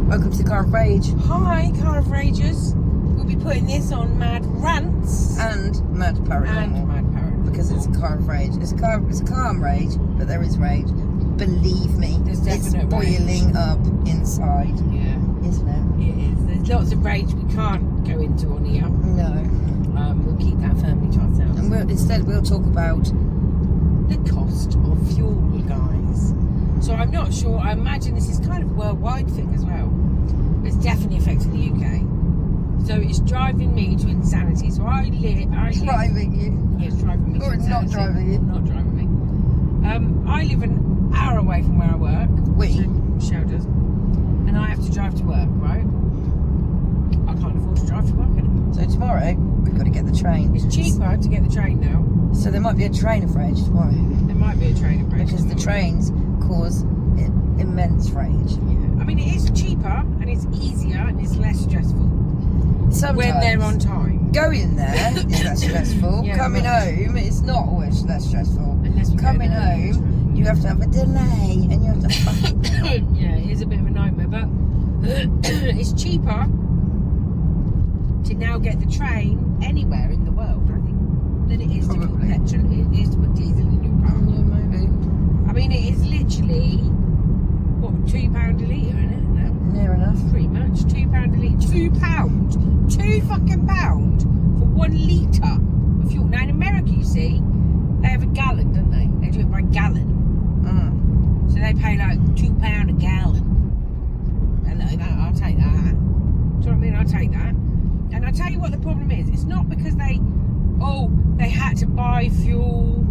Welcome to the Car of Rage. Hi, Car of Ragers. We'll be putting this on Mad Rants And Mad Paranormal. Because it's a Car of Rage. It's a calm rage, but there is rage. Believe me, There's it's definite boiling rage. up inside. Yeah, Isn't it? it is. There's lots of rage we can't go into on here. No. We'll keep that firmly to ourselves. And instead we'll talk about The cost of fuel, guys. So I'm not sure. I imagine this is kind of a worldwide thing as well. It's definitely affecting the UK. So it's driving me to insanity. So I live. driving you. Yes, driving me. Or to it's not insanity. driving you. Not driving me. I live an hour away from where I work. Michelle does. And I have to drive to work, right? I can't afford to drive to work anymore. So tomorrow we've got to get the train. It's cheaper to get the train now. So there might be a train of rage tomorrow. There might be a train of rage. Because the trains cause immense rage. Yeah. I mean, it is cheaper and it's easier and it's less stressful Sometimes when they're on time. going there is less stressful. Yeah, Coming home, it's not always less stressful. Unless we go Coming early. home, you have to have a delay and you have to fucking Yeah, it is a bit of a nightmare, but it's cheaper to now get the train anywhere in the world, I think, than it is to put Probably. petrol. It is to put diesel in your car. Yeah, maybe. I mean, it is literally what, £2 a litre, isn't it? No, Near enough. pretty much £2 a litre. £2, £2 for 1 litre of fuel. Now in America, you see, they have a gallon, don't they? They do it by gallon. Mm. So they pay like £2 a gallon. And I'll take that. Do you know what I mean? I'll take that. And I'll tell you what the problem is. It's not because they had to buy fuel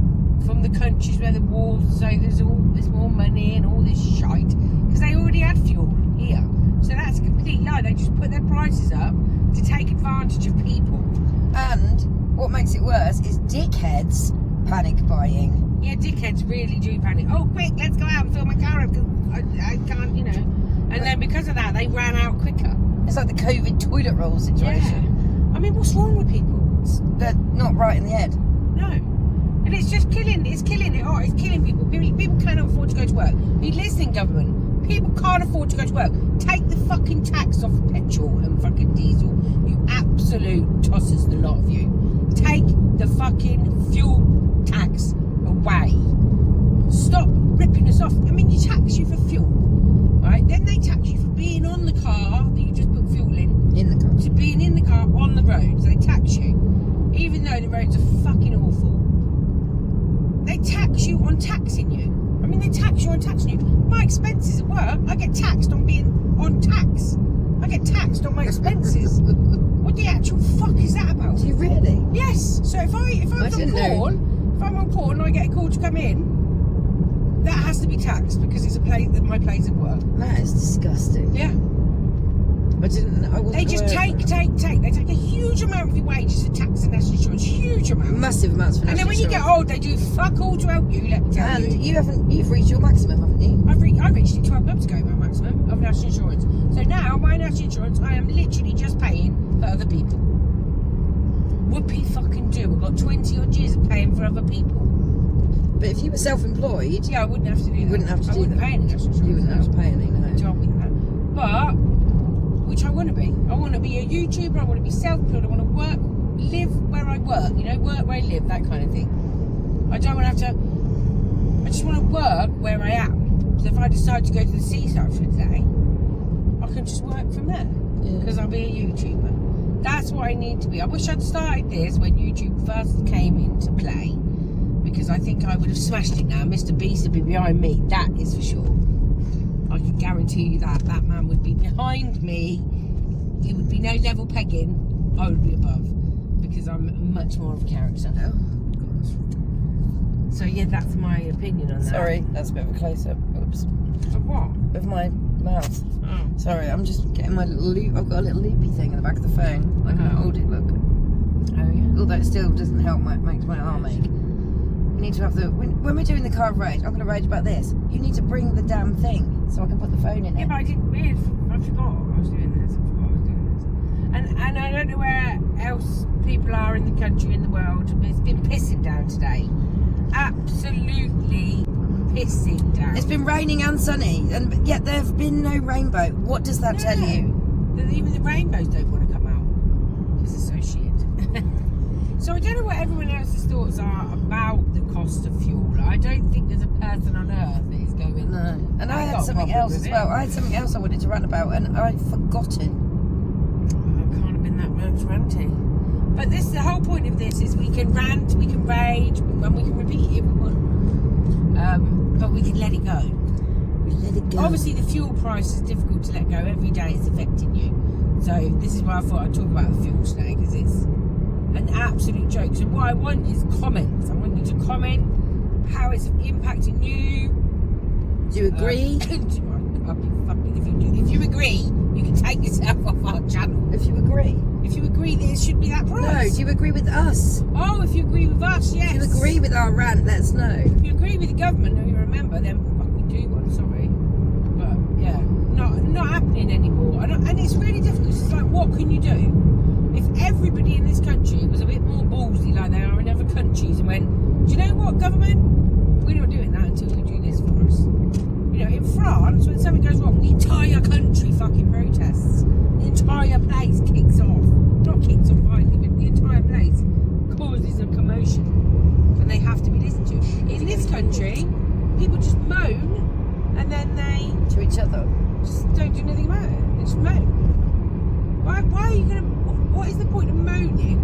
from the countries where the war, so there's more money and all this shite. Because they already had fuel here. So that's a complete lie. They just put their prices up to take advantage of people. And what makes it worse is dickheads panic buying. Yeah, dickheads really do panic. Oh, quick, let's go out and fill my car up because I can't, you know. And then because of that, they ran out quicker. It's like the COVID toilet roll situation. I mean, what's wrong with people? They're not right in the head. No. And it's just killing, it's killing people. People cannot afford to go to work. You listen, government. People can't afford to go to work. Take the fucking tax off petrol and fucking diesel. You absolute tossers, the lot of you. Take the fucking fuel tax away. Stop ripping us off. I mean, you tax you for fuel, right? Then they tax you for being on the car that you just put fuel in In the car. to being in the car on the road. So they tax you, even though the roads are fucking awful. They tax you on taxing you. I mean, they tax you on taxing you. My expenses at work, I get taxed on being on tax. I get taxed on my expenses. What the actual fuck is that about? Do you really? Yes. So if I'm on call and I get a call to come in, that has to be taxed because it's my place of work. That is disgusting. Yeah. I wasn't They just aware of that. take. They take a huge amount of your wages for tax and national insurance. Huge amount. Massive amounts for And then national when you get insurance. old, they do fuck all to help you. Let me tell And you. you've reached your maximum, haven't you? I reached it 12 months ago, my maximum of national insurance. So now my national insurance, I am literally just paying for other people. Whoopie fucking do. I've got 20 odd years of paying for other people. But if you were self-employed, Yeah, I wouldn't have to do that. you wouldn't have to I do wouldn't that. pay any national insurance. You wouldn't have to pay any, no. Job with that. But, which I want to be. I want to be a YouTuber. I want to be self-employed. I want to work, live where I work. You know, work where I live, that kind of thing. I don't want to have to. I just want to work where I am. So if I decide to go to the seaside for a day, I can just work from there because I'll be a YouTuber. That's what I need to be. I wish I'd started this when YouTube first came into play, because I think I would have smashed it now. Mr. Beast would be behind me, that is for sure. I can guarantee you that man would be behind me. It would be no level pegging. I would be above, because I'm much more of a character. Oh, So yeah, that's my opinion on that. sorry, that's a bit of a close-up. Oops. Of what? Of my mouth. Oh. Sorry, I'm just getting my little loop. I've got a little loopy thing in the back of the phone. I can hold it, look. Oh yeah. Although it still doesn't help, makes my arm ache. We need to have when we're doing the car of rage, I'm going to rage about this. You need to bring the damn thing so I can put the phone in Yeah, it. but I didn't really. I forgot I was doing this. And I don't know where else people are in the country, in the world. It's been pissing down today. Absolutely pissing down. It's been raining and sunny, and yet there have been no rainbow. What does that tell you? That even the rainbows don't want to come out because they're so shit. So I don't know what everyone else's thoughts are about the cost of fuel. I don't think there's a person on earth that is going. No. And I "I've had got a something problem else with as it." well. I had something else I wanted to rant about, and I'd forgotten. I can't have been that much ranting. But the whole point of this is we can rant, we can rage, and we can repeat it if we want. But we can let it go. We let it go. Obviously, the fuel price is difficult to let go. Every day it's affecting you. So this is why I thought I'd talk about the fuel today, because it's an absolute joke. So what I want is comments. I want you to comment how it's impacting you. Do you agree? I'll be fucking if you do. If you agree, you can take yourself off our channel. If you agree. If you agree that it should be that No, price. do you agree with us? Oh, if you agree with us, yes. Do you agree with our rant? Let us know. If you agree with the government, or you remember, then fucking do one. Sorry, but yeah, not happening anymore. And it's really difficult. It's like, what can you do? If everybody in this country was a bit more ballsy like they are in other countries and went, do you know what, government? We're not doing that until you do this for us. You know, in France, when something goes wrong, the entire country fucking protests. The entire place kicks off. Not kicks off violently, but the entire place causes a commotion. And they have to be listened to. In this country, people just moan and then they To each other. just don't do anything about it. They just moan. Why are you going to... What is the point of moaning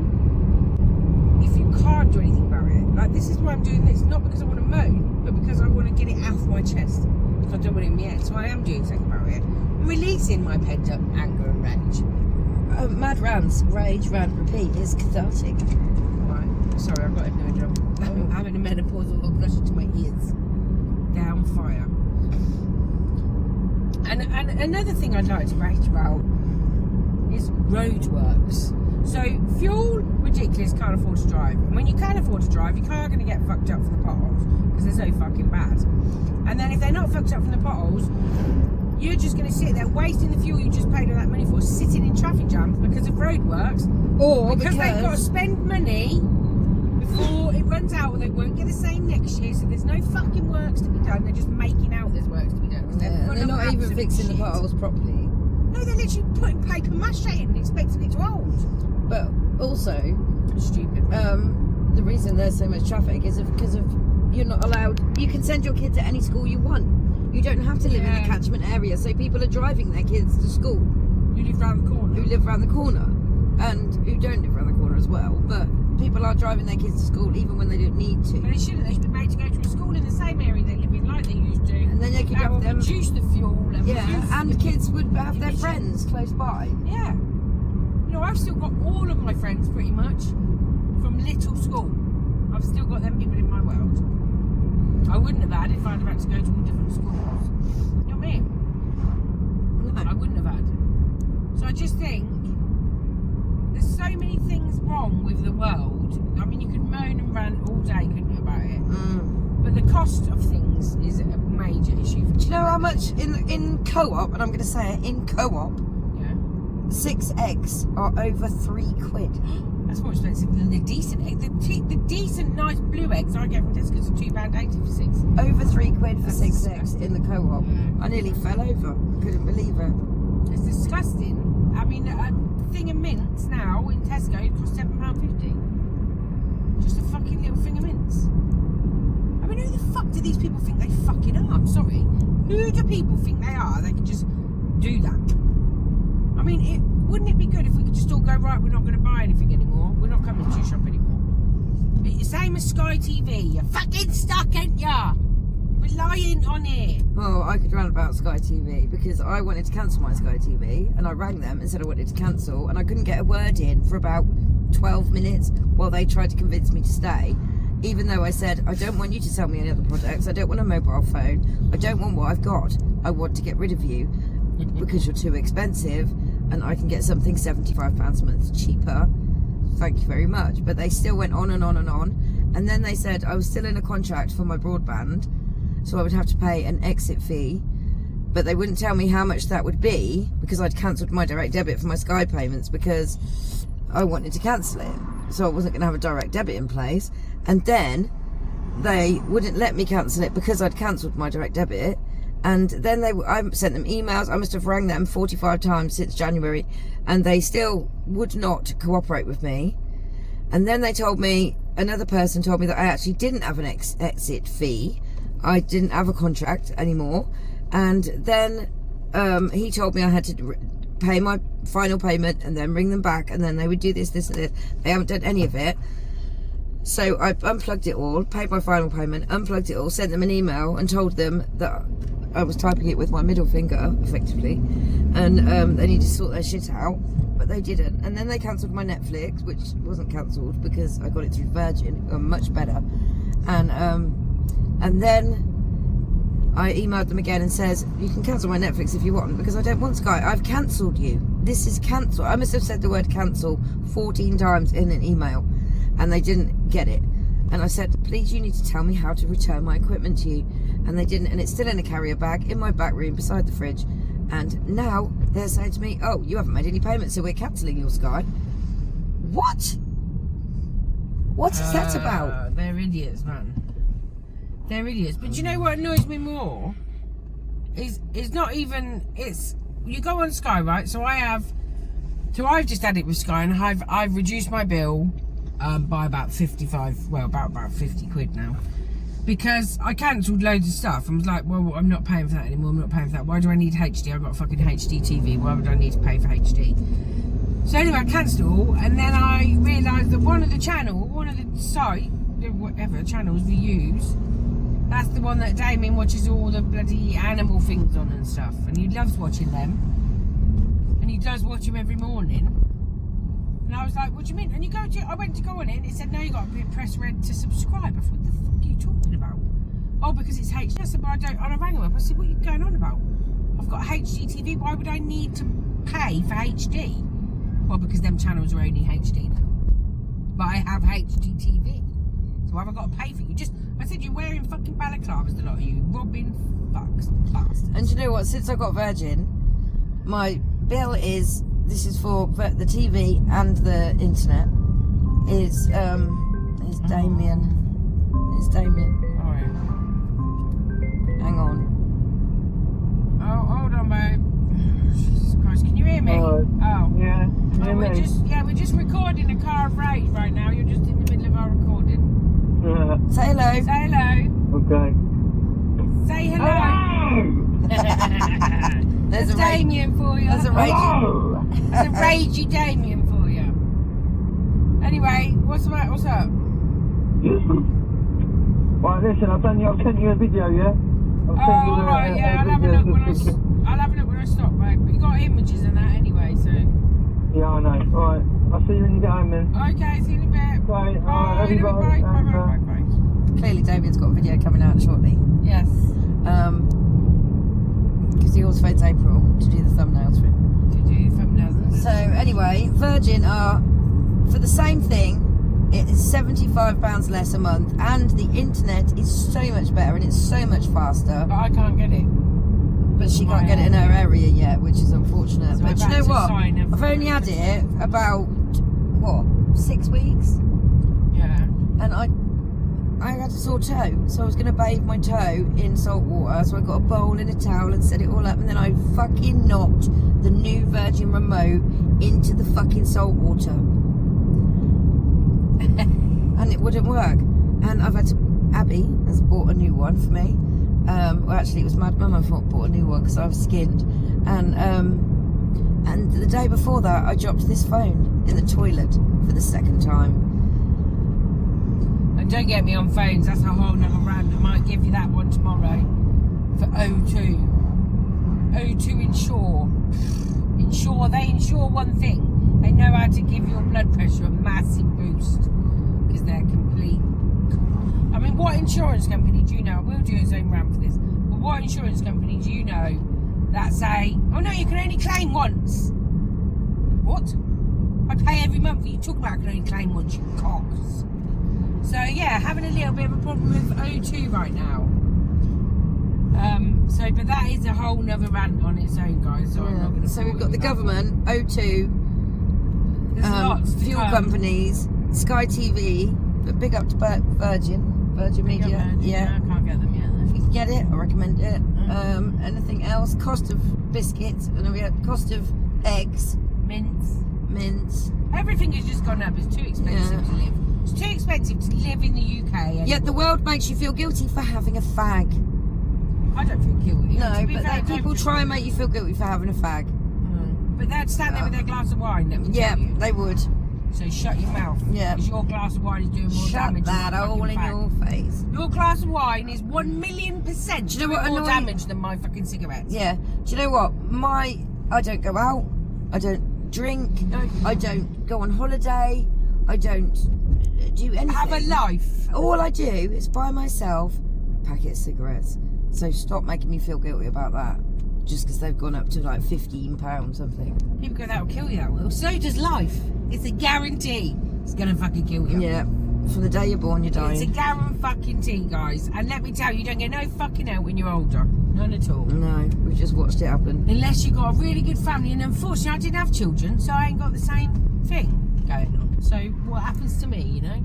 if you can't do anything about it? Like, this is why I'm doing this. Not because I want to moan, but because I want to get it out of my chest. Because I don't want it in my head. So I am doing something about it. I'm releasing my pent-up anger and rage. Mad rants, rage, rant, repeat is cathartic. Right. Sorry, I've got a no job. I'm having a menopausal blood pressure to my ears. Down fire. And another thing I'd like to rage about is roadworks. So fuel, ridiculous, can't afford to drive. And when you can afford to drive, your car going to get fucked up from the potholes because they're so fucking bad. And then if they're not fucked up from the potholes, you're just going to sit there wasting the fuel you just paid all that money for, sitting in traffic jams because of roadworks, Or because they've got to spend money before it runs out, or they won't get the same next year. So there's no fucking works to be done. They're just making out there's works to be done. 'Cause full they're of not even absolute fixing the shit. potholes properly. No, they're literally putting paper mache in and expecting it to hold. But also, Stupid. the reason there's so much traffic is because of you're not allowed. You can send your kid to any school you want. You don't have to live in the Yeah. catchment area. So people are driving their kids to school You live round the corner. who live around the corner and who don't live around the corner as well. But people are driving their kids to school even when they don't need to. But they shouldn't. They should be made to go to a school in the same area they live in, like they used to. And then they could That have will them. reduce the fuel. And Yeah, reduce and the kids would have their emissions. friends close by. Yeah. You know, I've still got all of my friends pretty much from little school. I've still got them people in my world. I wouldn't have had if I'd have had to go to all different schools. You know what I mean? I wouldn't have had. So I just think there's so many things wrong with the world. I mean, you could moan and rant all day, couldn't you, about it? But the cost of things is a major issue for Do you know how much in co-op, and I'm going to say it, in co-op, Yeah. 6 eggs are over £3. That's more expensive than the decent egg. The decent, nice blue eggs I get from Tesco's are £2.80 for 6. Over £3 for That's 6 eggs disgusting. in the co-op. Yeah. I nearly fell over. Couldn't believe it. It's disgusting. I mean, a thing of mints now in Tesco costs £7.50. Just a fucking little thing of mints. I mean, who the fuck do these people think they fucking are? I'm sorry. Who do people think they are? They can just do that. I mean, wouldn't it be good if we could just all go, right, we're not going to buy anything anymore. We're not coming to your shop anymore. But the same as Sky TV. You're fucking stuck, ain't ya? Relying on it. Well, I could rant about Sky TV because I wanted to cancel my Sky TV and I rang them and said I wanted to cancel and I couldn't get a word in for about 12 minutes while they tried to convince me to stay. Even though I said, I don't want you to sell me any other products, I don't want a mobile phone, I don't want what I've got, I want to get rid of you because you're too expensive and I can get something £75 a month cheaper. Thank you very much. But they still went on and on and on. And then they said I was still in a contract for my broadband, so I would have to pay an exit fee. But they wouldn't tell me how much that would be because I'd cancelled my direct debit for my Sky payments because I wanted to cancel it. So I wasn't going to have a direct debit in place. And then they wouldn't let me cancel it because I'd cancelled my direct debit. And then I sent them emails. I must have rang them 45 times since January, and they still would not cooperate with me. And then another person told me that I actually didn't have an exit fee. I didn't have a contract anymore. And then he told me I had to pay my final payment and then ring them back, and then they would do this and this. They haven't done any of it. So I unplugged it all, paid my final payment, unplugged it all, sent them an email and told them that I was typing it with my middle finger, effectively, and they need to sort their shit out, but they didn't. And then they cancelled my Netflix, which wasn't cancelled because I got it through Virgin, much better. And then I emailed them again and says, you can cancel my Netflix if you want, because I don't want Sky. I've cancelled you. This is cancelled. I must have said the word cancel 14 times in an email, and they didn't get it. And I said, please, you need to tell me how to return my equipment to you. And they didn't, and it's still in a carrier bag in my back room beside the fridge. And now they're saying to me, oh, you haven't made any payments, so we're cancelling your Sky. What? What is that about? They're idiots, man. They're idiots. But you know what annoys me more? Is not even, it's, you go on Sky, right? So I've just had it with Sky, and I've reduced my bill by about 55, well, about 50 quid now, because I cancelled loads of stuff and was like, well, I'm not paying for that anymore. I'm not paying for that. Why do I need HD? I've got a fucking HD TV. Why would I need to pay for HD? So anyway, I cancelled it all, and then I realised that one of the site, whatever channels we use, that's the one that Damien watches all the bloody animal things on and stuff, and he loves watching them, and he does watch them every morning. And I was like, what do you mean? And I went to go on it, and it said, no, you got to press red to subscribe. I thought, what the fuck are you talking about? Oh, because it's HD. I said, but I don't. And I rang him up. I said, what are you going on about? I've got HD TV. Why would I need to pay for HD? Well, because them channels are only HD now. But I have HD TV. So why have I got to pay for you? I said, you're wearing fucking balaclavas, a lot of you. Robbing fucks, bastards. And you know what? Since I got Virgin, my bill is, this is for the TV and the internet, is Damien. It's Damien. Oh, yeah. Hang on. Oh, hold on, babe. Jesus Christ, can you hear me? Oh. Oh, Yeah. we're just recording a car of rage right now. You're just in the middle of our recording. Say hello. Say hello. Okay. Say hello. There's That's a rage. Damien for you. There's a rage. There's a ragey Damien for you. Anyway, what's up? Right, listen, I've sent you a video, yeah? Oh, alright, yeah, I'll have a look when I stop, mate. But you got images and that anyway, so. Yeah, I know. Alright, I'll see you when you get home then. Okay, see you in a bit. Bye. Bye, Everybody. bye. Clearly, Damien's got a video coming out shortly. Yes. Because he always phones April to do the thumbnails for him. To do thumbnails. So anyway, Virgin are, for the same thing, it is £75 less a month, and the internet is so much better and it's so much faster. But I can't get it. But she can't get it in her area yet, which is unfortunate. So but you know what? I've only had it about 6 weeks, Yeah. and I had a sore toe, so I was going to bathe my toe in salt water. So I got a bowl and a towel and set it all up, and then I fucking knocked the new Virgin remote into the fucking salt water. And it wouldn't work. And I've had to, Abby has bought a new one for me. Well, actually, it was my mum bought a new one because I was skinned. And the day before that, I dropped this phone in the toilet for the second time. And don't get me on phones, that's a whole nother rant. I might give you that one tomorrow for O2. O2 Insure. They insure one thing. They know how to give your blood pressure a massive boost because they're complete. I mean, what insurance company do you know? We'll do its own rant for this. But what insurance company do you know that say, oh no, you can only claim once? What? I pay every month. What are you talking about? I can only claim once, you cocks. So yeah, having a little bit of a problem with O2 right now. But that is a whole nother rant on its own, guys. So I'm not going to. So we've got the government, O2, There's lots to fuel come. companies, Sky TV, but big up to Virgin Virgin Media. Yeah. I can't get them yet. If you can get it, I recommend it. Anything else? Cost of biscuits, and then we had cost of eggs, mints. Everything has just gone up. It's too expensive to live. It's too expensive to live in the UK. Anymore. Yet the world makes you feel guilty for having a fag. I don't feel guilty. No, To be but fair, I don't people feel try and guilty. make you feel guilty for having a fag. But they'd stand there with their glass of wine. Let me Yeah, tell you. they would. So shut your mouth. Yeah. Because your glass of wine is doing more Shut damage that than my hole fucking in fag. your face. Your glass of wine is 1,000,000% Do you know what more annoying- damage than my fucking cigarettes. Yeah. Do you know what? I don't go out. I don't drink. No. I don't go on holiday. I don't do anything. Have a life. All I do is buy myself a packet of cigarettes. So stop making me feel guilty about that. Just because they've gone up to like £15 something. People go, that will kill you, that will. So does life. It's a guarantee. It's going to fucking kill you. Yeah. From the day you're born, you're It's a dying. guarantee, guys. And let me tell you, you don't get no fucking out when you're older. None at all. No, we just watched it happen. Unless you've got a really good family. And unfortunately, I didn't have children, so I ain't got the same thing going on. So what happens to me, you know?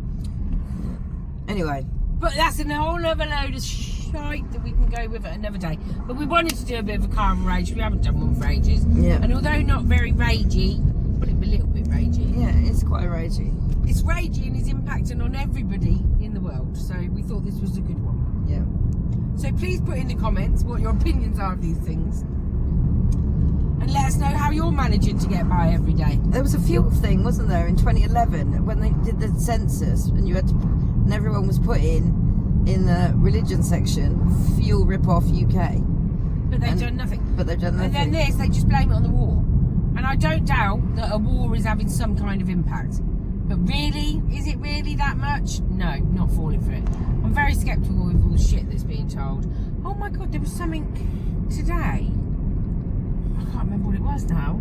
Anyway, But that's a whole other load of shite that we can go with at another day. But we wanted to do a bit of a car and rage. We haven't done one for ages. Yeah. And although not very ragey, well, it'd be a little bit ragey. yeah, it's quite ragey. It's ragey and is impacting on everybody in the world. So we thought this was a good one. Yeah. So please put in the comments what your opinions are of these things. And let us know how you're managing to get by every day. There was a fuel thing, wasn't there, in 2011 when they did the census, and you had to, and everyone was put in the religion section, fuel rip-off UK. But they've And- done nothing. But they've done And nothing. then this, they just blame it on the war. And I don't doubt that a war is having some kind of impact. But really, is it really that much? No, not falling for it. I'm very sceptical with all the shit that's being told. Oh my God, there was something today. I can't remember what it was now.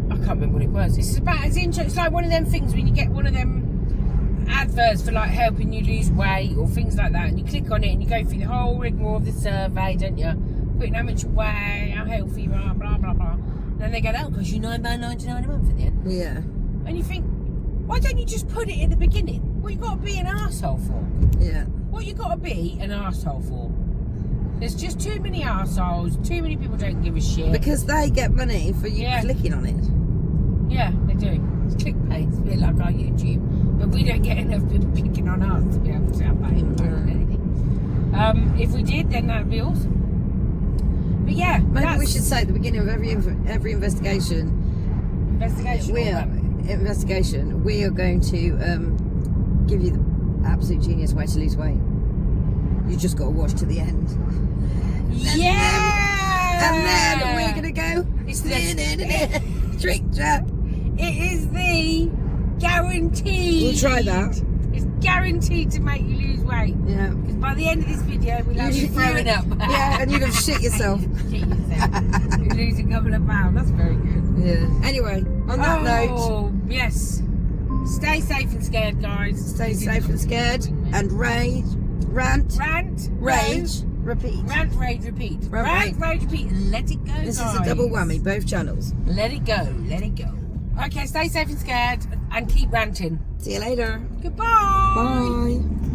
I can't remember what it was. It's about as interesting. It's like one of them things when you get one of them adverts for like helping you lose weight or things like that, and you click on it and you go through the whole rigmarole of the survey, don't you? Putting how much you weigh, how healthy you are, blah blah blah. And then they go, "Oh, because you're £9.99 a month at the end." Yeah. And you think, why don't you just put it in the beginning? What you got to be an arsehole for? Yeah. What you got to be an arsehole for? There's just too many arseholes. Too many people don't give a shit. Because they get money for you Yeah. clicking on it. Yeah, they do. It's clickbait. It's a bit like our YouTube. But we don't get enough people picking on us to be able to have that impact on anything. If we did, then that would be awesome. But yeah, Maybe we should say at the beginning of every investigation, investigation. we are going to give you the absolute genius way to lose weight. You just got to watch to the end. Yeah! And then we're going to go. It's the Trick trap. It is the guaranteed. We'll try that. It's guaranteed to make you lose weight. Yeah. Because by the end of this video, we'll have you throwing up. Yeah, and you're going to shit yourself. Shit yourself. You lose a couple of pounds. That's very good. Yeah. Anyway, on that note, Oh, yes. Stay safe and scared, guys. stay safe and scared and rage, rant, Rant, rage, repeat. Rant, rage, repeat. Rant, Rant, rage, repeat. And let it go, This guys. is a double whammy, both channels. Let it go. Let it go. Okay, stay safe and scared and keep ranting. See you later. Goodbye. Bye.